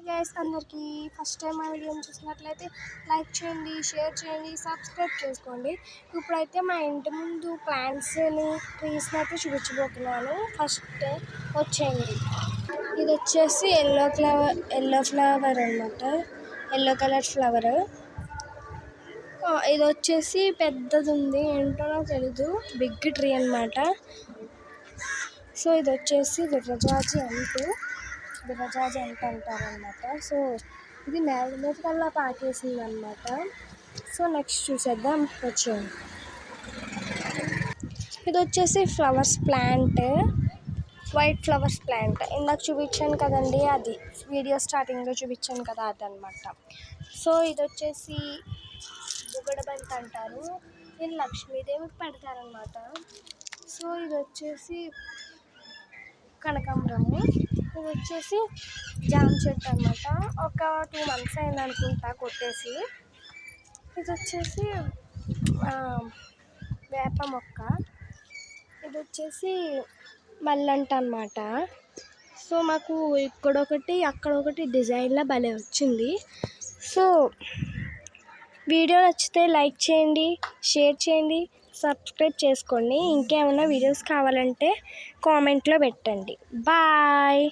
Guys అందరికీ first time మా వీడియోని చూసినట్లయితే లైక్ చేయండి, షేర్ చేయండి, సబ్స్క్రైబ్ చేసుకోండి. ఇప్పుడైతే మా ఇంటి ముందు ప్లాంట్స్ని ట్రీస్ని అయితే చూపించబోతున్నాను. ఫస్ట్ వచ్చేయండి. ఇది వచ్చేసి ఎల్లో ఫ్లవర్ అనమాట, ఎల్లో కలర్ ఫ్లవర్. ఇది వచ్చేసి పెద్దది ఉంది, ఏంటో నాకు తెలీదు, బిగ్ ట్రీ అనమాట. సో ఇది వచ్చేసి విరజాజి అంటారనమాట. సో ఇది నేల కల్లా పాకేసింది అనమాట. సో నెక్స్ట్ చూసేద్దాం, వచ్చేయండి. ఇది వచ్చేసి flowers plant, white flowers plant. ఇందాక చూపించాను కదండి, అది వీడియో స్టార్టింగ్లో చూపించాను కదా, అదనమాట. సో ఇది వచ్చేసి బుగడబంతి అంటారు, దీన్ని లక్ష్మీదేవికి పెడతారనమాట. సో ఇది వచ్చేసి కనకాంబరము. ఇది వచ్చేసి జామ చెట్టు అనమాట, ఒక 2 months అయింది అనుకుంటా కొట్టేసి. ఇది వచ్చేసి వేప మొక్క. ఇది వచ్చేసి మల్లంట అనమాట. సో మాకు ఇక్కడొకటి అక్కడొకటి డిజైన్లా భలే వచ్చింది. సో వీడియో నచ్చితే లైక్ చేయండి, షేర్ చేయండి, సబ్స్క్రైబ్ చేసుకోండి. ఇంకేమైనా వీడియోస్ కావాలంటే కామెంట్లో పెట్టండి. బాయ్.